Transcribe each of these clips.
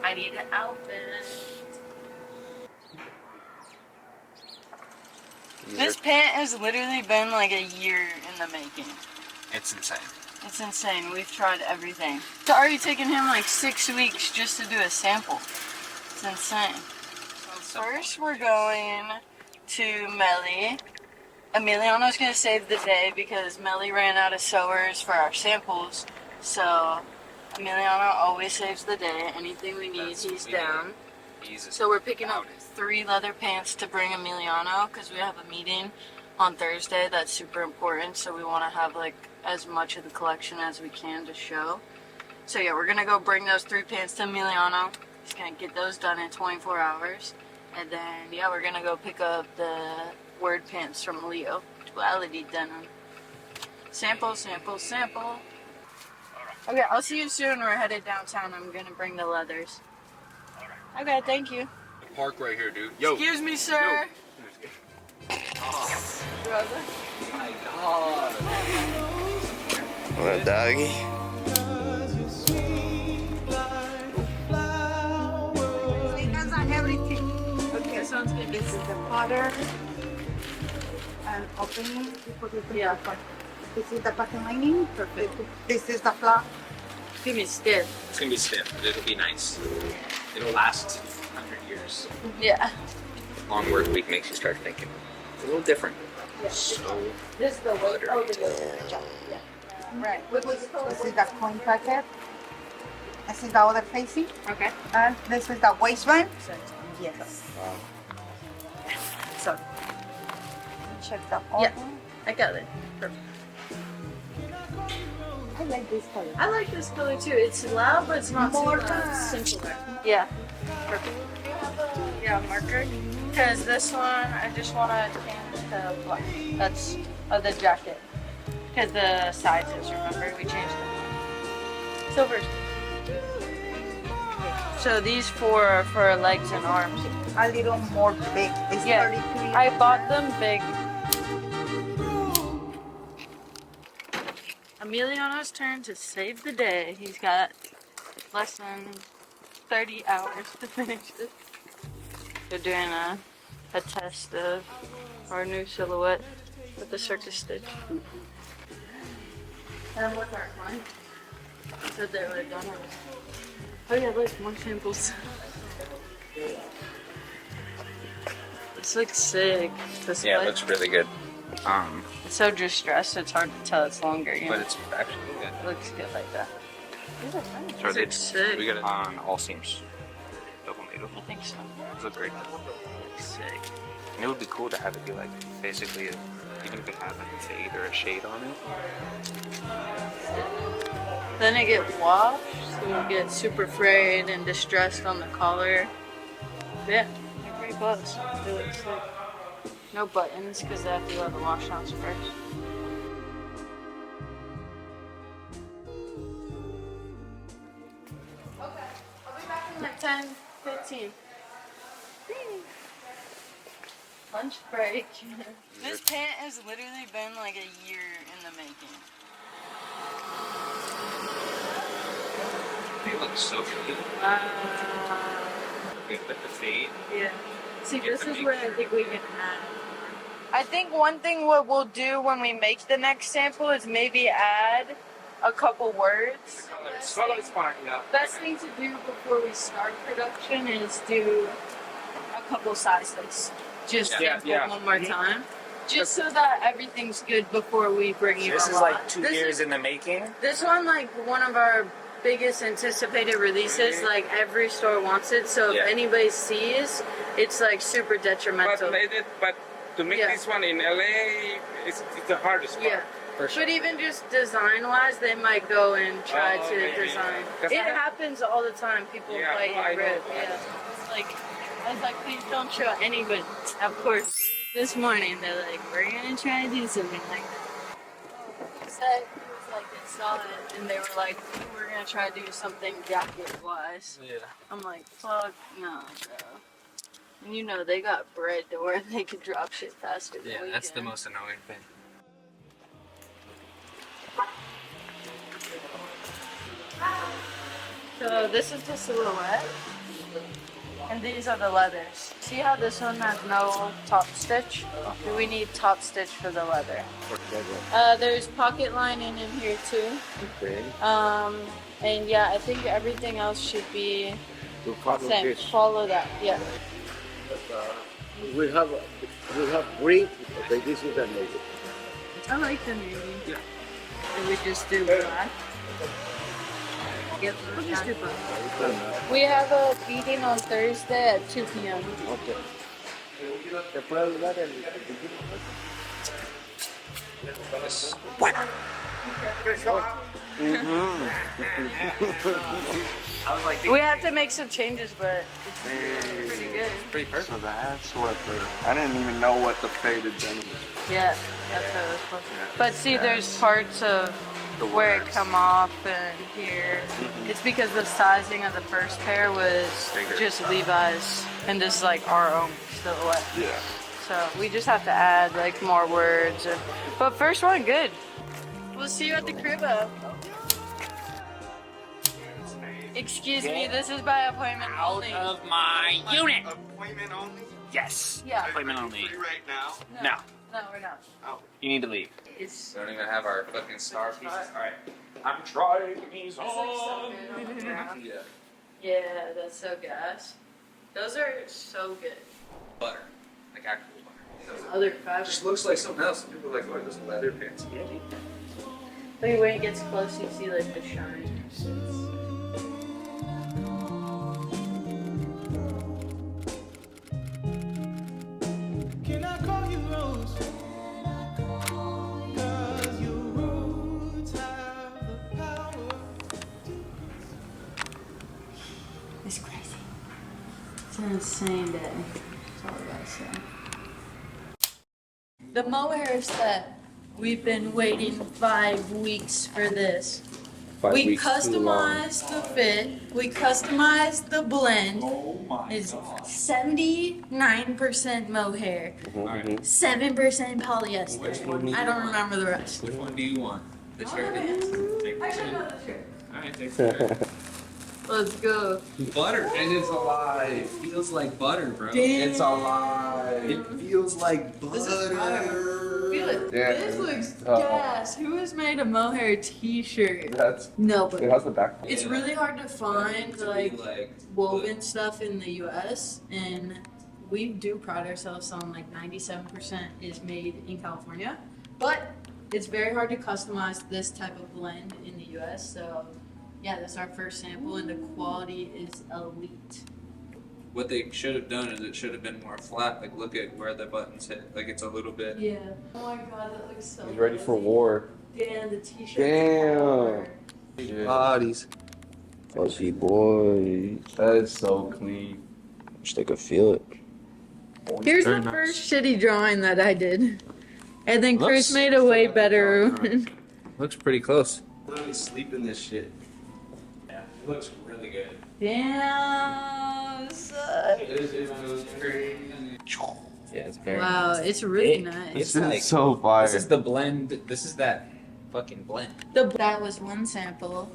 I need an outfit. This pant has literally been like a year in the making. It's insane. It's insane. We've tried everything. It's already taken him like 6 weeks just to do a sample. It's insane. So first we're going to Melly. Emiliano's going to save the day because Melly ran out of sewers for our samples. So Emiliano always saves the day. Anything we need, he's down. So we're picking up 3 leather pants to bring Emiliano because we have a meeting on Thursday that's super important. So we want to have like as much of the collection as we can to show. So yeah, we're going to go bring those 3 pants to Emiliano. He's going to get those done in 24 hours. And then yeah, we're going to go pick up the word pants from Leo. Duality denim. Sample, sample, sample. Okay, I'll see you soon. We're headed downtown. I'm going to bring the leathers. Okay, thank you. Park right here, dude. Yo. Excuse me, sir. Oh Brother. my god. What a doggy. It has everything. Okay, sounds good. This is the butter. And opening, you put it in Yeah. the pot. This is the button lining. Perfect. This is the flour. It's gonna be stiff. It's gonna be stiff, but it'll be nice. It'll last 100 years. Yeah. Long work week makes you start thinking. It's a little different. So This is the weight. Oh, the Yeah. Right. This is the coin packet. This is the other facing. Okay. And this is the waistband. Yes. So, check the order. Yeah. I got it. Perfect. I like this color. I like this color too. It's loud, but it's not More too loud. It's simpler. Yeah. Perfect. Yeah, marker. Because this one, I just want to change the black. That's the jacket. Because the sizes, remember, we changed them. Silvers. So these 4 are for legs and arms. A little more big. It's Yeah. 33. I bought them big. Emiliano's turn to save the day. He's got less than 30 hours to finish it. They're doing a test of our new silhouette with the circus stitch. And with our client. Said they were done with it. Oh yeah, look, more samples. This looks sick. This yeah, it way. looks really good. It's so distressed, it's hard to tell it's longer. You know? But it's actually good. It looks good like that. So These are sick. we got it on all seams. Double needle. I think so. Those look great. Sick. And it would be cool to have it be like basically, even if it had like a fade or a shade on it. Then it get washed, so it'll get super frayed and distressed on the collar. Yeah, they're pretty close. They look sick. No buttons because they have to go to the wash house first. Okay, I'll be back in like 10-15. Lunch break. This pant has literally been like a year in the making. They look so good. With the fade. Yeah. See, this is where I think we can add. I think one thing what we'll do when we make the next sample is maybe add a couple words. Color is fine, yeah. Best thing to do before we start production is do a couple sizes. Just sample one more time. Just so that everything's good before we bring you This a is lot. like 2 This years is- in the making. This one, like, one of our biggest anticipated releases. Like, every store wants it, so if anybody sees, it's, like, super detrimental. But to make this one in LA, it's the hardest part. Yeah. But even just design-wise, they might go and try to maybe. design. That's It not- happens all the time. People bite I and know. rip. Yeah. It's like, I was like, please don't show anybody. Of course, this morning they're like, we're gonna try to do something like that. He said he was like, they saw it and they were like, we're gonna try to do something jacket-wise. Yeah. I'm like, fuck no, bro. And you know they got bread to where they could drop shit faster than Yeah, we that's the can. most annoying thing. So this is the silhouette, and these are the leathers. See how this one has no top stitch? Do we need top stitch for the leather? There's pocket lining in here too. Okay. And yeah, I think everything else should be To follow same. this. Follow that, yeah. We have green. Okay, this is the navy. I like the navy. Yeah. And we just do black. Yep, we'll just do black. We have a meeting on Thursday at 2 p.m. Okay. ¿Te puedo ayudar en We have to make some changes, but it's pretty good. Pretty perfect. So that's what I didn't even know what the faded denim is. Yeah, that's what it was supposed to be. But see, there's parts of where it come off and here. It's because the sizing of the first pair was just Levi's, and this is like our own silhouette. Yeah. So we just have to add like more words. But first one, good. We'll see you at the cribbo. Excuse me, this is by appointment only. Of my unit. Appointment only? Yes. Yeah. Appointment only. Free right now? No. No, we're not. You need to leave. It's Don't even have our fucking star pieces. Alright. I'm trying these like so good on the ground. Yeah. Yeah, that's so gas. Those are so good. Butter. Like actual butter. Other It fabric. just looks like something else. People are like, oh, those leather pants. Like when it gets close, you see like the shine. Can I call you Rose? 'Cause your roots have the power. It's crazy. It's an insane day. That's all I gotta say. The mohair set. We've been waiting 5 weeks for this. We customized the fit. We customized the blend. It's 79% mohair, 7% polyester. I don't remember the rest. Which one do you want? The shirt? I should know the shirt. Alright, take the Let's go. Butter, and it's alive. Feels like butter, bro. Damn. It's alive. It feels like butter. This is fire. Feel it. Yeah. This looks gas. Who has made a mohair t-shirt? That's Nobody. it has the back. It's really hard to find To be like woven stuff in the US, and we do pride ourselves on like 97% is made in California, but it's very hard to customize this type of blend in the US. So yeah, that's our first sample, and the quality is elite. What they should have done is it should have been more flat. Like, look at where the buttons hit. Like, it's a little bit. Yeah. Oh my god, that looks so. He's ready for fuzzy. war. Damn, the t-shirt. Damn. Bodies. Fuzzy boy. That is so clean. Wish they could feel it. Here's Very the nice. first shitty drawing that I did, and then Chris Looks- made a way better one. Looks pretty close. Literally sleep in this shit. Yeah, it looks really good. Damn, son. Yeah, it's very Wow, nice. it's really It- nice. It's This like is so fire. this is the blend. This is that fucking blend. That was one sample.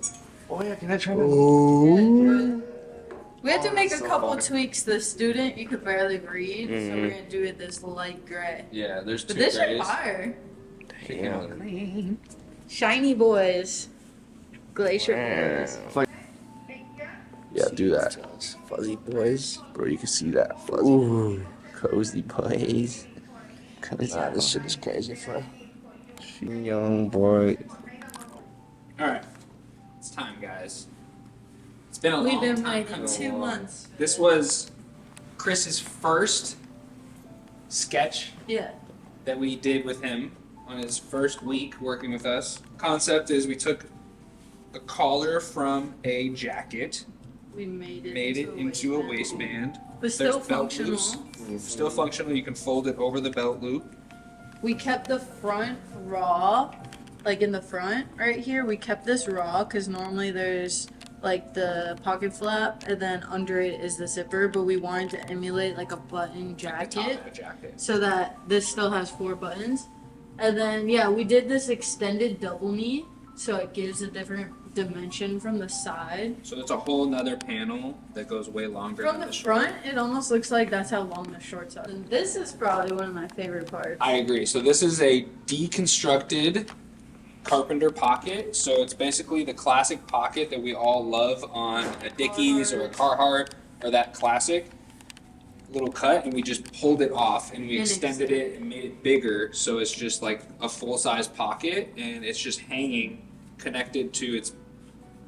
Oh yeah, can I try We had to make a so couple fire. tweaks. The student, you could barely read, so Mhm. we're gonna do it this light gray. Yeah, there's But two this is grays. fire. Damn. Shiny boys. Glacier boys. Yeah, do that. Fuzzy boys. Bro, you can see that. Fuzzy. Ooh. Cozy boys. Cozy. Nah, this shit is crazy, bro. Young boy. All right, it's time, guys. It's been a We've long been time waiting coming. 2 months. This was Chris's first sketch Yeah. that we did with him on his first week working with us. Concept is we took a collar from a jacket, We made it into a waistband. But still There's belt functional. loops. Still functional. You can fold it over the belt loop. We kept the front raw, like in the front right here. We kept this raw because normally there's like the pocket flap and then under it is the zipper, but we wanted to emulate like a button Like the top jacket of a jacket. so that this still has 4 buttons. And then yeah, we did this extended double knee so it gives a different dimension from the side. So it's a whole nother panel that goes way longer From than the short. front, it almost looks like that's how long the shorts are. And this is probably one of my favorite parts. I agree. So this is a deconstructed carpenter pocket. So it's basically the classic pocket that we all love on a Dickies or a Carhartt or that classic little cut, and we just pulled it off and we And extended it and made it bigger, so it's just like a full-size pocket, and it's just hanging connected to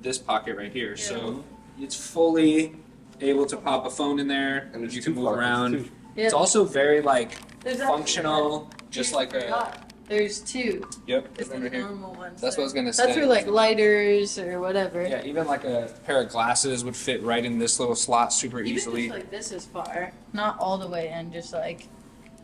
this pocket right here. So it's fully able to pop a phone in there, And it's you can two move pockets, around. too. Yeah. It's also very like There's actually- functional, just like a. forgot. There's two. Yep. Just the Right here. normal ones. That's what I was gonna That's say. for like lighters or whatever. Yeah, even like a pair of glasses would fit right in this little slot super Even easily. just like this is far. Not all the way in, just like,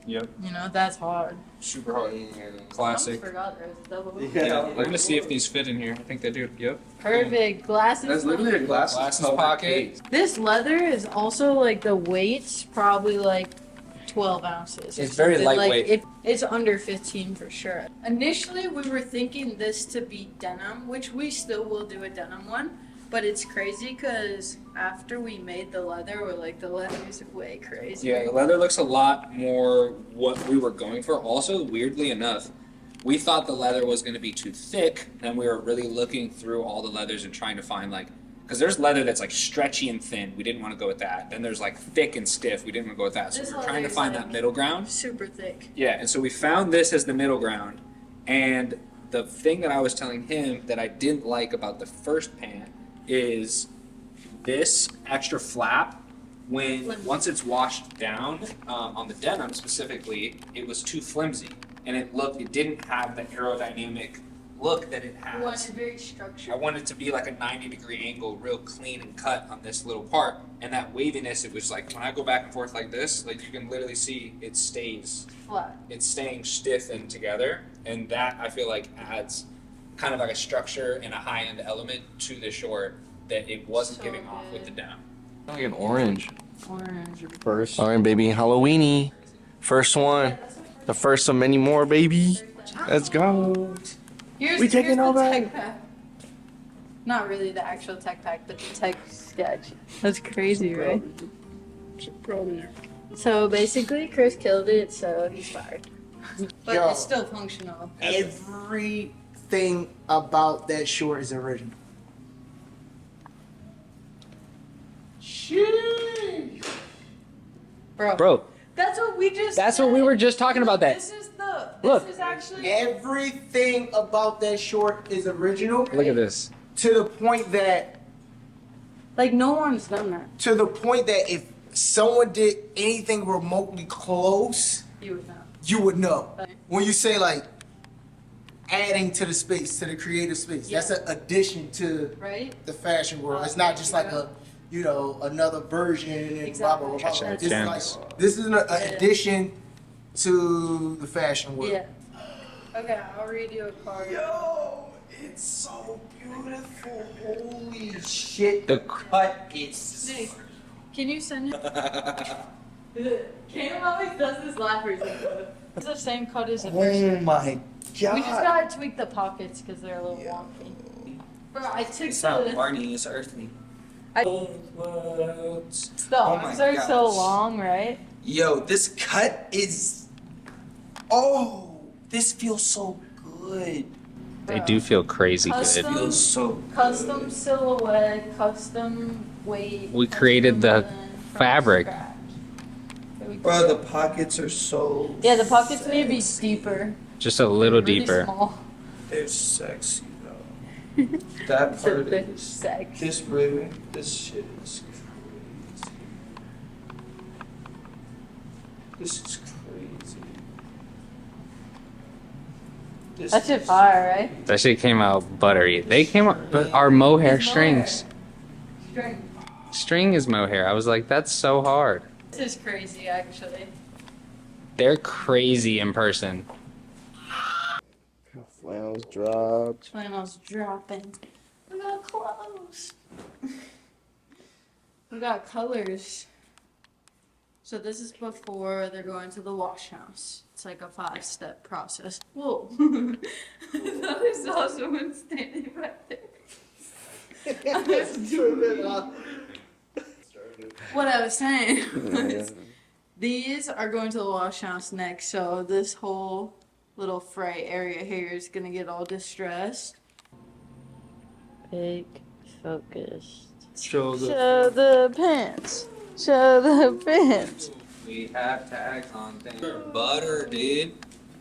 Yep, you know, that's hard. super hard. I Classic. almost forgot there was a double. Yeah. We're gonna see if these fit in here. I think they do. Yep. Perfect. Glasses. That's literally a Glasses pocket. This leather is also like the weight's probably like 12 ounces. or It's very something. Like, lightweight. it's under 15 for sure. Initially, we were thinking this to be denim, which we still will do a denim one. But it's crazy because after we made the leather, we're like, the leather is way crazy. Yeah, the leather looks a lot more what we were going for. Also, weirdly enough, we thought the leather was going to be too thick, and we were really looking through all the leathers and trying to find like, because there's leather that's like stretchy and thin. We didn't want to go with that. Then there's like thick and stiff. We didn't want to go with that. So This we were trying to leather is find like- that middle ground. Super thick. Yeah, and so we found this as the middle ground. And the thing that I was telling him that I didn't like about the first pant is this extra flap. Once it's washed down on the denim specifically, it was too flimsy, and it didn't have the aerodynamic look that it We wanted has. very structured. I wanted it to be like a 90-degree angle, real clean and cut on this little part, and that waviness. It was like when I go back and forth like this, like you can literally see it stays. Flat. It's staying stiff and together, and that I feel like adds kind of like a structure and a high-end element to the short that it wasn't So giving off with good. the denim. Like an orange. Orange. First. All right, baby. Halloweeny. First one. The first of many more, baby. Let's go. Here's, We taking here's the over. tech pack. Not really the actual tech pack, but the tech sketch. That's crazy, right? So basically, Chris killed it, so he's fired. But Yo. it's still functional. Everything about that short is original. Sheesh. Bro. That's what we just That's what we were just talking about that. This is the. Look. This is actually. Everything about that short is original Look at this. to the point that Like, no one's done that. if someone did anything remotely close, You would know. you would know. Right. When you say like adding to the space, to the creative space, that's an addition to Right? the fashion world. It's not just like another version and blah blah blah. Exactly. This is Gems. like this is an addition to the fashion world. Yeah. Okay, I'll read you a card. Yo, it's so beautiful. Holy shit. The cut is. Nick, can you send it? Cam always does this laugh. It's the same cut as the first. Oh my god. We just gotta tweak the pockets because they're a little wonky. Bro, I took It's not the Barney, it's earthly. the Oh arms my are so gosh. long, right? Yo, this cut is. Oh, this feels so good. They do feel crazy good. Custom, Feels so. custom silhouette, custom weight. We created the custom from fabric. scratch. There we go. Bro, the pockets are so. Yeah, the pockets need to be deeper. Just a little Really deeper. Small. They're sexy, though. That So part they're is. sex. This ribbon, this shit is crazy. This is crazy. This That shit is- fire, right? That shit came out buttery. They came out, but our mohair It's strings. String. String is mohair. I was like, that's so hard. This is crazy, actually. They're crazy in person. Flannels dropped. Flannel's dropping. We got clothes. We got colors. So this is before they're going to the wash house. It's like a 5-step process. Whoa. I thought I saw someone standing right there. What I was saying was these are going to the wash house next, so this whole little fray area here is gonna get all distressed. Big focused. Show the pants. Show the pants. We have tags on things. Butter, dude.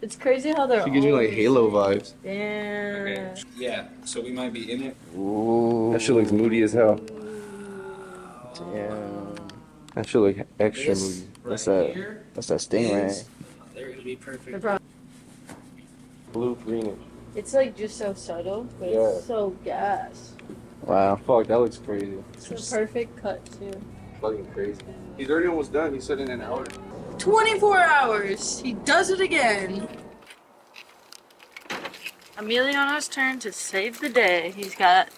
It's crazy how they're She gives me like Halo vibes. Damn. Okay. Yeah. So we might be in it. Ooh. That shit looks moody as hell. Damn. That shit look extra moody. That's that. That's that stingray. They're gonna be perfect. They're probably- Blue greenish. It's like just so subtle, but Yeah. it's so gas. Wow. Fuck, that looks crazy. It's a perfect cut too. Fucking crazy. He's already almost done. He said in an hour. 24 hours. He does it again. Emiliano's turn to save the day. He's got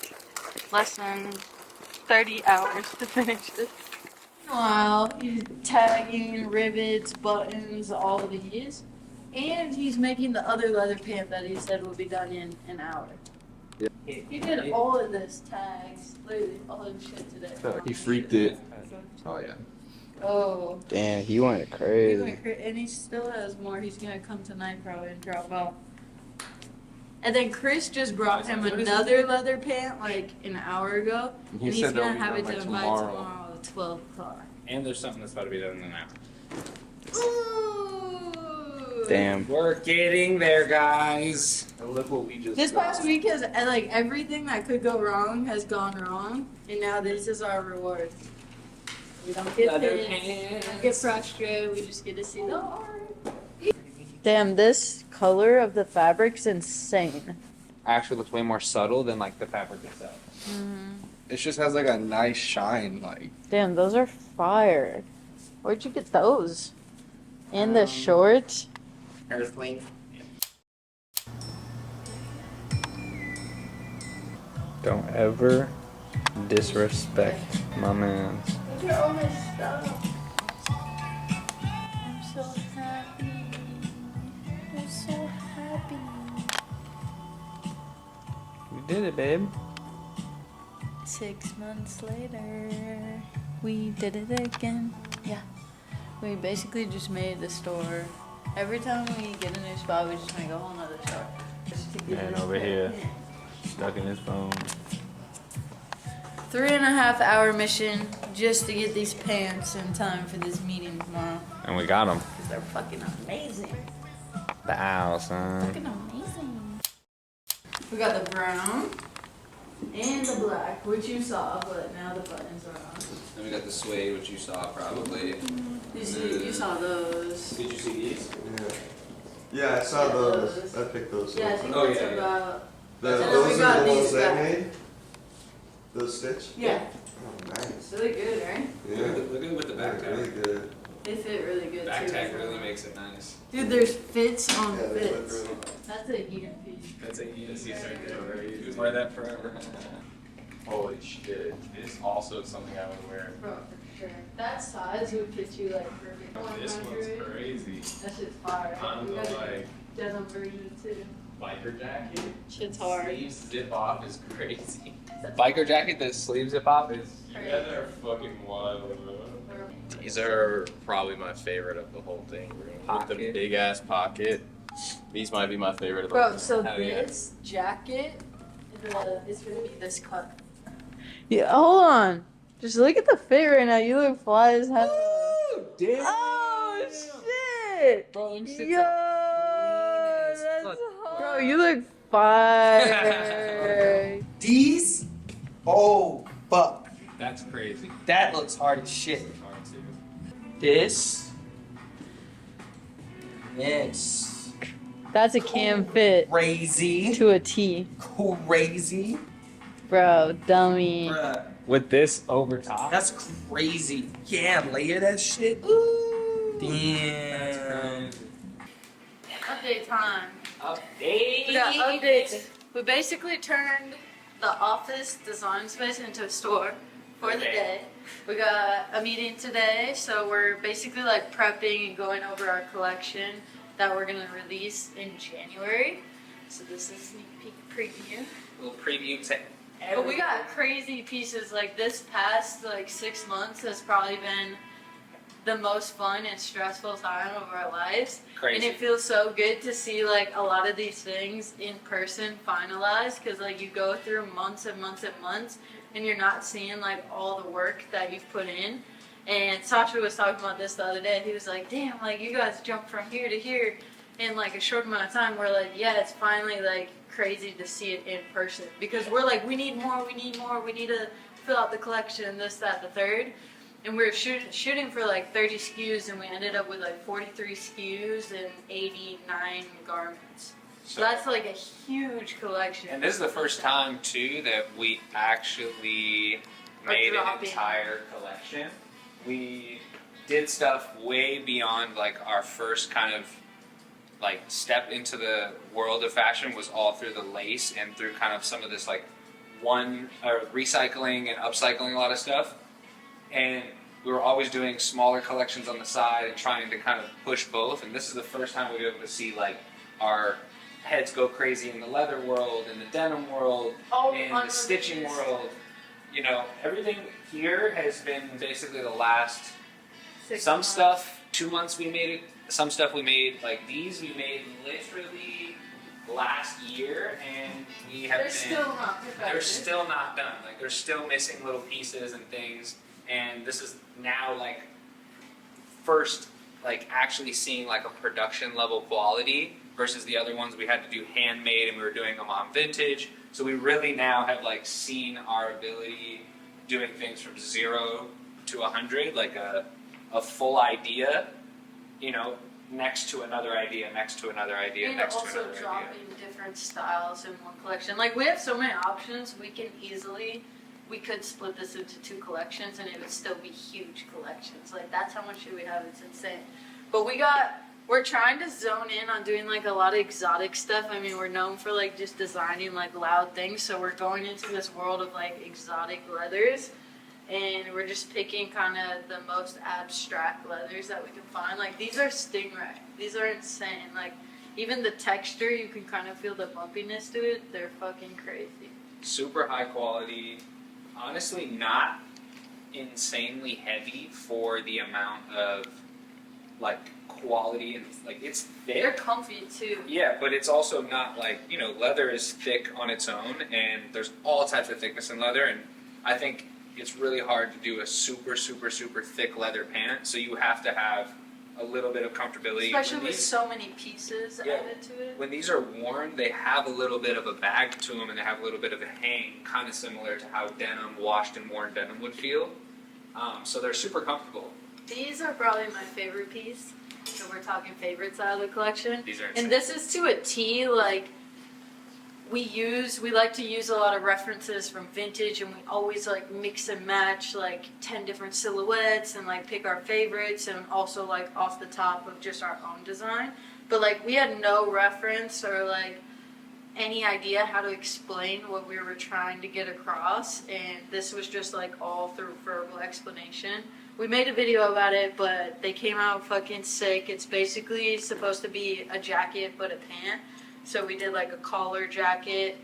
less than 30 hours to finish this. Meanwhile, he's tagging rivets, buttons, all of these. And he's making the other leather pant that he said would be done in an hour. Yeah. He did all of this tags, literally all of this shit today. He freaked it. Oh yeah. Oh. Damn, he went He crazy. went and he still has more. He's gonna come tonight probably and drop off. And then Chris just brought him another leather pant like an hour ago. He And he's said that gonna would be have it done by done by tomorrow. tomorrow at 12 o'clock. And there's something that's about to be done in an hour. Ooh. Damn. We're getting there, guys. And look what we just This got. past week has like everything that could go wrong has gone wrong, and now this is our reward. We don't get Leather pissed, we pants. don't get frustrated, we just get to see the art. Damn, this color of the fabric's insane. Actually, looks way more subtle than like the fabric itself. It just has like a nice shine, like. Damn, those are fire. Where'd you get those? And the shorts? Earthling. Don't ever disrespect my man. Look at all this stuff. I'm so happy. I'm so happy. You did it, babe. 6 months later, we did it again. Yeah. We basically just made the store. Every time we get a new spot, we just make a whole nother store. Just to get Man, it over here. in. Stuck in his phone. 3.5 hour mission just to get these pants in time for this meeting tomorrow. And we got him. Because they're fucking amazing. Bow, son. Fucking amazing. We got the brown and the black, which you saw, but now the buttons are on. Then we got the suede, which you saw probably. You saw those. Did you see these? Yeah, I saw Yeah, those. those. I picked those Yeah, I up. think Oh, that's yeah, yeah. about. The, And then we those got are the these ones that back. made? Those stitch? Yeah, Oh, nice. it's really good, right? Yeah. Look at with the back Really tag. good. They fit really good Back too. tag really makes it nice. Dude, there's fits on Yeah, they look fits. really That's a heated piece. That's a easy right there. You could wear that forever. Holy shit. It's also something I would wear. Bro, for sure. That size would fit you like perfect. This one's 100. crazy. That shit's fire. On We the got a like denim version too. biker jacket. Shit's hard. Sleeves zip off is crazy. Biker jacket, the sleeve zip off is. You guys are fucking wild, bro. These are probably my favorite of the whole thing. With the Pocket. big ass pocket. These might be my favorite of the Bro, so Hell yeah. this jacket is gonna be this cut. Yeah, hold on. Just look at the fit right now. You look fly as hell. Damn. Oh shit! Bro, them shit's Yo, as that's fuck. hard. Bro, you look fire. These? Oh, fuck. That's crazy. That looks hard as shit. Hard too. This. This. That's a cam fit Crazy. to a T. Crazy. Bro, dummy. Bruh. With this over top. That's crazy. Yeah, layer that shit. Ooh. Damn. Update time. Update. We got updates. We basically turned the office design space into a store for the day. We got a meeting today, so we're basically like prepping and going over our collection that we're gonna release in January. So this is a sneak peek preview. Little preview. But we got crazy pieces. Like this past like 6 months has probably been the most fun and stressful time of our lives. Crazy. And it feels so good to see like a lot of these things in person finalized, because like you go through months and months and months and you're not seeing like all the work that you've put in. And Sasha was talking about this the other day. He was like, damn, like you guys jumped from here to here in like a short amount of time. We're like, yeah, it's finally like crazy to see it in person, because we're like, we need more, we need to fill out the collection, this, that, the third. And we were shooting for like 30 SKUs, and we ended up with like 43 SKUs and 89 garments. So that's like a huge collection. And this is the first time too that we actually made an entire collection. We did stuff way beyond like our first kind of like step into the world of fashion, was all through the lace and through kind of some of this like recycling and upcycling a lot of stuff. And we were always doing smaller collections on the side and trying to kind of push both. And this is the first time we were able to see like our heads go crazy in the leather world, in the denim world, in the stitching world. You know, everything here has been basically the last 6 some months. stuff 2 months we made it. Some stuff we made like these we made literally last year, and we have they're still not done. Like they're still missing little pieces and things. And this is now like first like actually seeing like a production level quality versus the other ones we had to do handmade and we were doing them on vintage. So we really now have like seen our ability doing things from 0 to 100, like a full idea, you know, next to another idea, next to another idea, And next to also another idea. dropping different styles in one collection. Like we have so many options, we could split this into 2 collections and it would still be huge collections. Like that's how much shit we have, it's insane. But we're trying to zone in on doing like a lot of exotic stuff. I mean, we're known for like just designing like loud things, so we're going into this world of like exotic leathers. And we're just picking kind of the most abstract leathers that we can find. Like these are stingray. These are insane. Like even the texture, you can kind of feel the bumpiness to it. They're fucking crazy. Super high quality. Honestly, not insanely heavy for the amount of like quality, and like it's thick. They're comfy too. Yeah, but it's also not like, you know, leather is thick on its own, and there's all types of thickness in leather, and I think it's really hard to do a super, super, super thick leather pant, so you have to have a little bit of comfortability. Especially with so many pieces added to it. When these are worn, they have a little bit of a bag to them, and they have a little bit of a hang, kind of similar to how denim, washed and worn denim would feel. So they're super comfortable. These are probably my favorite piece. So we're talking favorites out of the collection. These are insane. And this is to a T, like we like to use a lot of references from vintage, and we always like mix and match like 10 different silhouettes and like pick our favorites, and also like off the top of just our own design. But like we had no reference or like any idea how to explain what we were trying to get across, and this was just like all through verbal explanation. We made a video about it, but they came out fucking sick. It's basically supposed to be a jacket but a pant. So we did like a collar jacket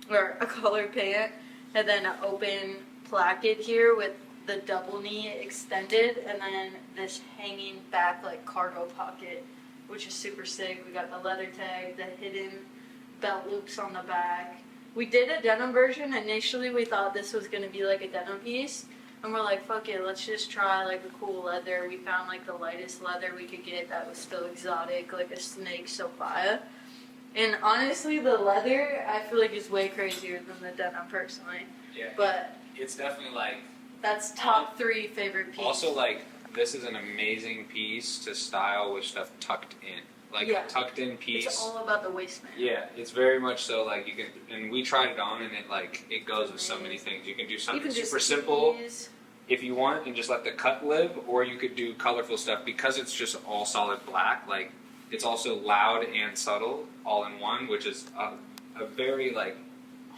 or a collar pant, and then an open placket here with the double knee extended, and then this hanging back like cargo pocket, which is super sick. We got the leather tag, the hidden belt loops on the back. We did a denim version. Initially we thought this was going to be like a denim piece, and we're like, fuck it, let's just try like a cool leather. We found like the lightest leather we could get that was still exotic, like a snake sophia. And honestly, the leather, I feel like is way crazier than the denim personally. Yeah. But it's definitely like, that's top 3 favorite pieces. also like, this is an amazing piece to style with stuff tucked in. Like Yeah. a tucked in piece. It's all about the waistband. Yeah, it's very much so like you can, and we tried it on, and it goes with so many things. You can do something Even just super simple tees. if you want and just let the cut live, or you could do colorful stuff because it's just all solid black. Like it's also loud and subtle all in one, which is a very like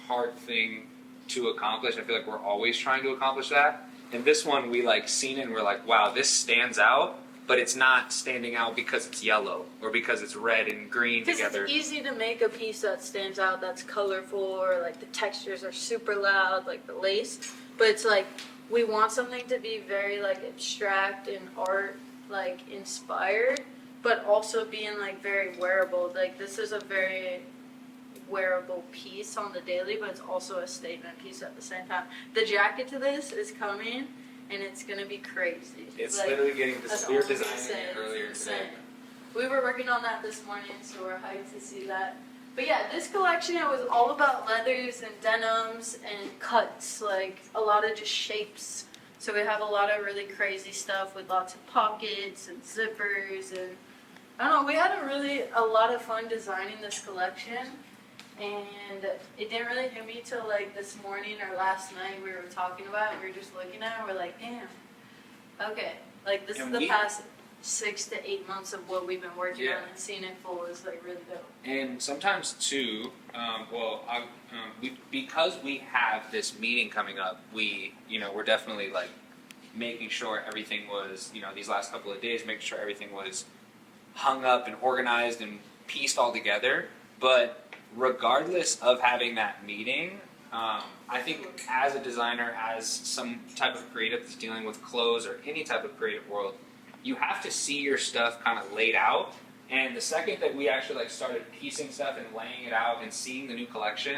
hard thing to accomplish. I feel like we're always trying to accomplish that. And this one we like seen it and we're like, wow, this stands out, but it's not standing out because it's yellow or because it's red and green Because together. it's easy to make a piece that stands out, that's colorful, or like the textures are super loud, like the lace. But it's like we want something to be very like abstract and art like inspired, but also being like very wearable. Like this is a very wearable piece on the daily, but it's also a statement piece at the same time. The jacket to this is coming, and it's gonna be crazy. It's like, literally getting that's we were all I'm gonna designing say. it earlier It's today. insane. We were working on that this morning, so we're hyped to see that. But yeah, this collection it was all about leathers and denims and cuts, like a lot of just shapes. So we have a lot of really crazy stuff with lots of pockets and zippers, and I don't know, we had a lot of fun designing this collection. And it didn't really hit me till like this morning or last night we were talking about it. We were just looking at it. We're like, damn. Okay. Like this And is the past 6 to 8 months of what we've been working on, and seeing it full is like really dope. And sometimes too, because we have this meeting coming up, we're definitely like making sure everything was, these last couple of days, making sure everything was hung up and organized and pieced all together. But regardless of having that meeting, I think as a designer, as some type of creative that's dealing with clothes or any type of creative world, you have to see your stuff kind of laid out. And the second that we actually like started piecing stuff and laying it out and seeing the new collection,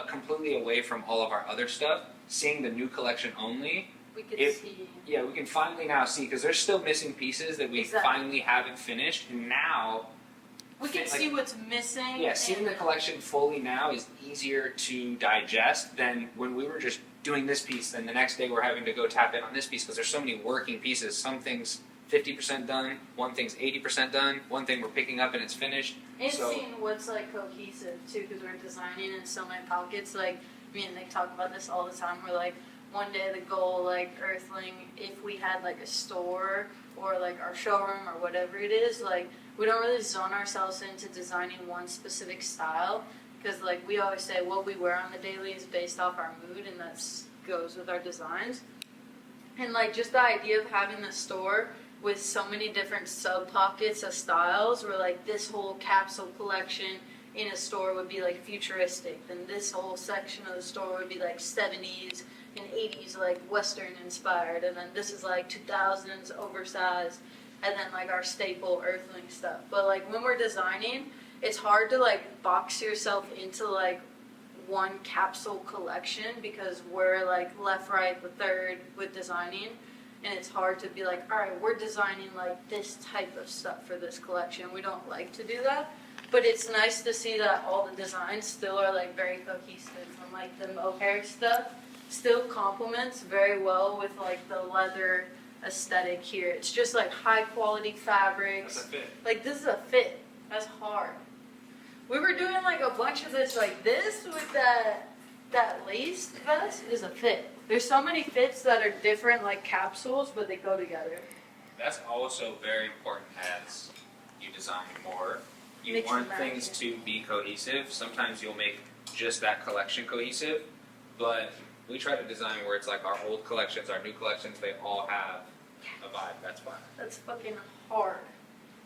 completely away from all of our other stuff, seeing the new collection only, We could see. yeah, we can finally now see, because there's still missing pieces that we finally haven't finished, and now we can see what's missing. Yeah, seeing the collection fully now is easier to digest than when we were just doing this piece, then the next day we're having to go tap in on this piece because there's so many working pieces. Some things 50% done, one thing's 80% done, one thing we're picking up and it's finished. And seeing what's like cohesive too, because we're designing in so many pockets. Like me and Nick talk about this all the time. We're like, one day the goal, like Earthling, if we had like a store or like our showroom or whatever it is, like we don't really zone ourselves into designing one specific style, because like we always say, what we wear on the daily is based off our mood, and that goes with our designs. And like just the idea of having the store with so many different sub pockets of styles, where like this whole capsule collection in a store would be like futuristic, then this whole section of the store would be like 70s and 80s, like Western inspired, and then this is like 2000s oversized, and then like our staple Earthling stuff. But like when we're designing, it's hard to like box yourself into like one capsule collection, because we're like left, right, the third with designing, and it's hard to be like, all right, we're designing like this type of stuff for this collection. We don't like to do that, but it's nice to see that all the designs still are like very cohesive, and like the mohair stuff still complements very well with like the leather aesthetic here. It's just like high quality fabrics. That's a fit. Like this is a fit. That's hard. We were doing like a bunch of this, like this with that lace vest is a fit. There's so many fits that are different, like capsules, but they go together. That's also very important as you design more. You Mix want and match, things to be cohesive. Sometimes you'll make just that collection cohesive, but we try to design where it's like our old collections, our new collections, they all have a vibe. That's why. That's fucking hard.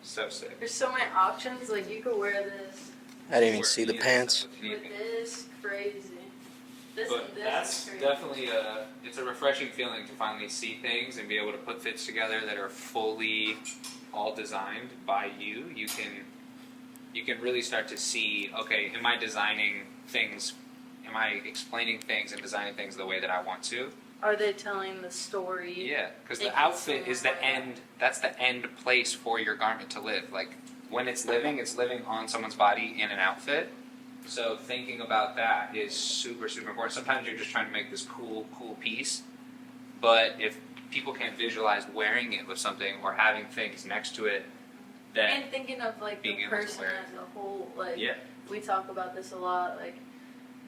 So sick. There's so many options. Like you could wear this I didn't even see the pants. with this, crazy. This But and this that's is crazy. definitely it's a refreshing feeling to finally see things and be able to put fits together that are fully all designed by you. You can really start to see, okay, am I designing things, am I explaining things and designing things the way that I want to? Are they telling the story? Yeah, because Making the outfit is the someone- end, that's the end place for your garment to live. Like, when it's living on someone's body in an outfit. So thinking about that is super, super important. Sometimes you're just trying to make this cool piece, but if people can't visualize wearing it with something or having things next to it that And thinking of like the being able to person wear it. as a whole, like Yeah. we talk about this a lot, like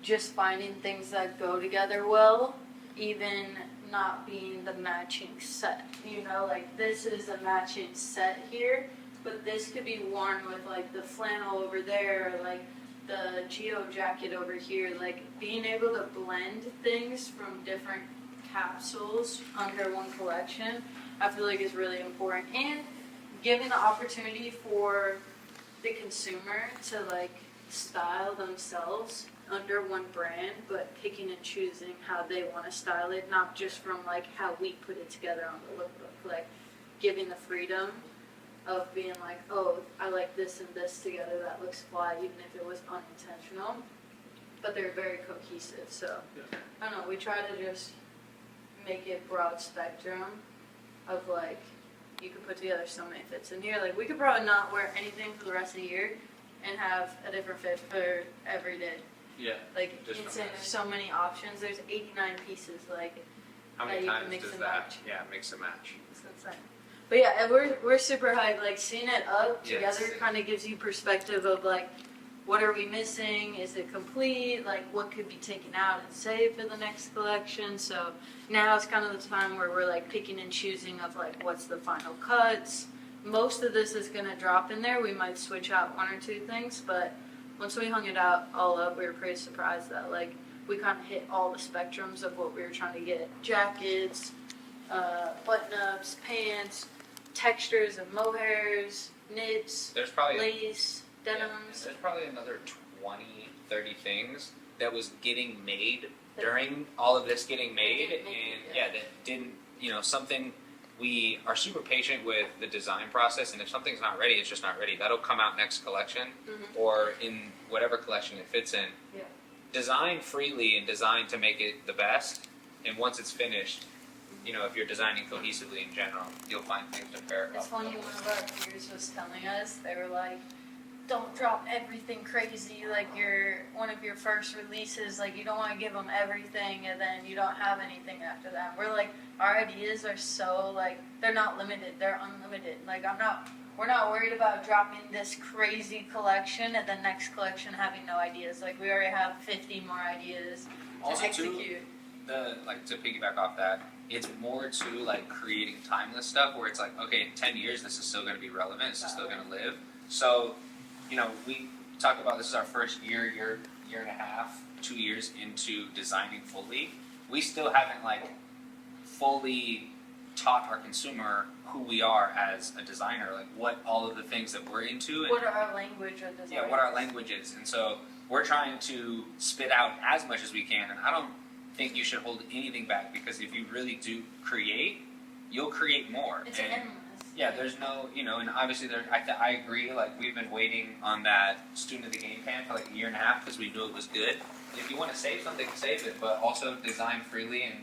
just finding things that go together well, even not being the matching set. You know, like this is a matching set here, but this could be worn with like the flannel over there, or like the geo jacket over here. Like being able to blend things from different capsules under one collection, I feel like is really important. And giving the opportunity for the consumer to like style themselves under one brand, but picking and choosing how they want to style it, not just from like how we put it together on the lookbook, like giving the freedom of being like, oh, I like this and this together, that looks fly, even if it was unintentional. But they're very cohesive, so I don't know, we try to just make it broad spectrum of like, you could put together so many fits in here. Like we could probably not wear anything for the rest of the year and have a different fit for every day. Yeah. Like Just it's from there's so many options. There's 89 pieces. Like How that many you can times mix does and that? match. Yeah, mix and match. It's insane. But yeah, and we're super hyped. Like seeing it up Yes. together kind of gives you perspective of like, what are we missing? Is it complete? Like what could be taken out and saved for the next collection? So now it's kind of the time where we're like picking and choosing of like what's the final cuts. Most of this is gonna drop in there. We might switch out one or two things, but once we hung it out all up, we were pretty surprised that like we kind of hit all the spectrums of what we were trying to get. Jackets, button-ups, pants, textures of mohairs, knits, There's probably lace, yeah, denims. there's probably another 20, 30 things that was getting made during all of this getting made, didn't make and it, yeah, that didn't, something. We are super patient with the design process, and if something's not ready, it's just not ready. That'll come out next collection, or in whatever collection it fits in. Yeah. Design freely and design to make it the best, and once it's finished, if you're designing cohesively in general, you'll find things to pair It's up. funny, one of our peers was telling us, they were like, don't drop everything crazy, like one of your first releases, like you don't want to give them everything and then you don't have anything after that. We're like, our ideas are so like, they're not limited, they're unlimited. Like we're not worried about dropping this crazy collection and the next collection having no ideas. Like we already have 50 more ideas to Also, too, execute. To piggyback off that, it's more to like creating timeless stuff where it's like, okay, in 10 years, this is still going to be relevant, this is still going to live. So, we talk about this is our first year and a half, 2 years into designing fully. We still haven't like fully taught our consumer who we are as a designer, like what all of the things that we're into. And, What are our language of design? yeah, what our language is. And so we're trying to spit out as much as we can. And I don't think you should hold anything back, because if you really do create, you'll create more. It's and, endless. yeah, there's no, and obviously I agree, like we've been waiting on that student of the game pan for like a year and a half because we knew it was good. If you want to save something, save it, but also design freely and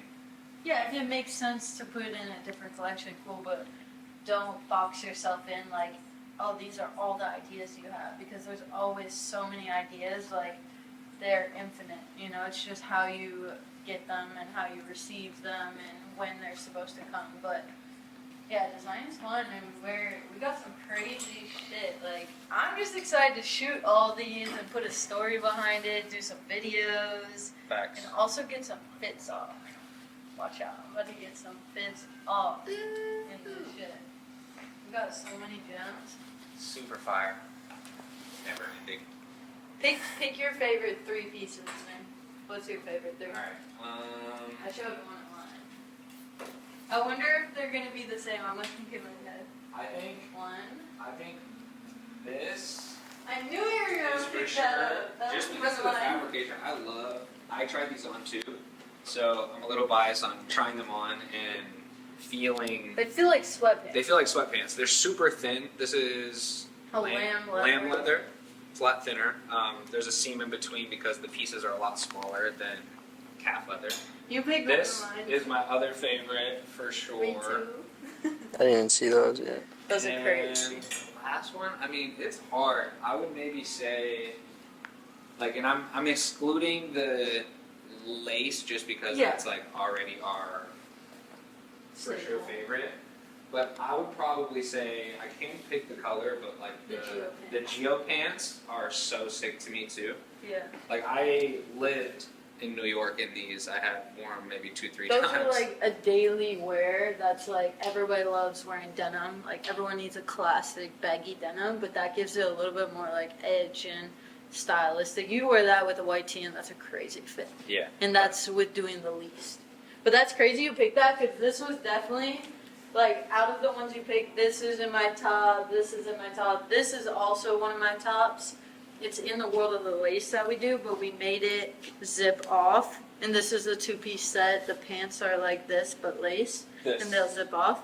Yeah, if it makes sense to put in a different collection, cool, but don't box yourself in like, oh, these are all the ideas you have, because there's always so many ideas, like, they're infinite, it's just how you get them and how you receive them and when they're supposed to come, but yeah, design is fun, and we got some crazy shit, like, I'm just excited to shoot all these and put a story behind it, do some videos, facts. and also get some fits off. Watch out, I'm about to get some fits off in this shit. We got so many gems. Super fire. Never ending. Pick your favorite 3 pieces, man. What's your favorite 3? Alright. I showed one of mine. I wonder if they're gonna be the same. I'm looking in my head. I think this I knew you were is gonna for pick sure. that up. That Just was because of the mine. fabrication, I tried these on too. So I'm a little biased on trying them on and feeling. They feel like sweatpants. They feel like sweatpants. They're super thin. This is lamb leather, flat thinner. There's a seam in between because the pieces are a lot smaller than calf leather. You picked This one of mine. is my other favorite for sure. Me too. I didn't even see those yet. Those are And crazy. Last one, it's hard. I would maybe say, like, and I'm excluding the lace just because Yeah. that's like already our for sure Staple. favorite. But I would probably say I can't pick the color, but like the Geo pants are so sick to me too. Yeah. Like I lived in New York in these. I had worn maybe 2-3 Those times. are like a daily wear that's like everybody loves wearing denim. Like everyone needs a classic baggy denim, but that gives it a little bit more like edge and stylistic. You wear that with a white tee and that's a crazy fit. Yeah. And that's with doing the least. But that's crazy you picked that because this was definitely Like, out of the ones you picked, this is in my top, this is in my top, this is also one of my tops. It's in the world of the lace that we do, but we made it zip off. And this is a two-piece set. The pants are like this, but lace. This. And they'll zip off.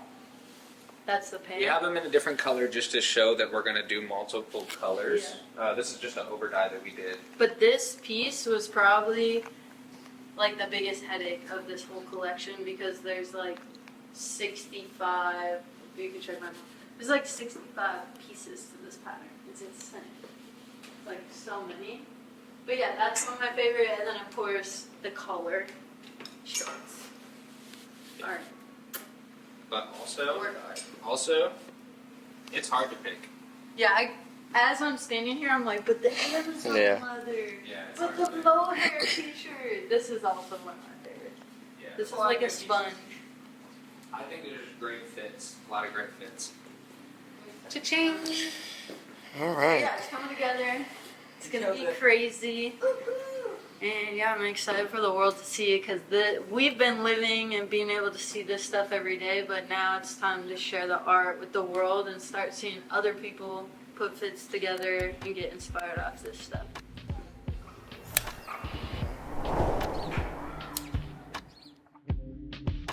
That's the pant. We have them in a different color just to show that we're going to do multiple colors. This is just an over dye that we did. But this piece was probably like the biggest headache of this whole collection because there's like 65, you can check my mom. There's like 65 pieces to this pattern. It's insane. Like so many. But yeah, that's one of my favorite. And then of course the color shorts. Alright. But also, it's hard to pick. Yeah, as I'm standing here, I'm like, but the Amazon leather. Yeah, it's But hard the to pick. mohair t-shirt. This is also one of my favorites. Yeah. This is like a sponge. I think there's great fits. A lot of great fits. Cha-ching! All right. Yeah, it's coming together. It's gonna be crazy. And yeah, I'm excited for the world to see it because we've been living and being able to see this stuff every day, but now it's time to share the art with the world and start seeing other people put fits together and get inspired off this stuff.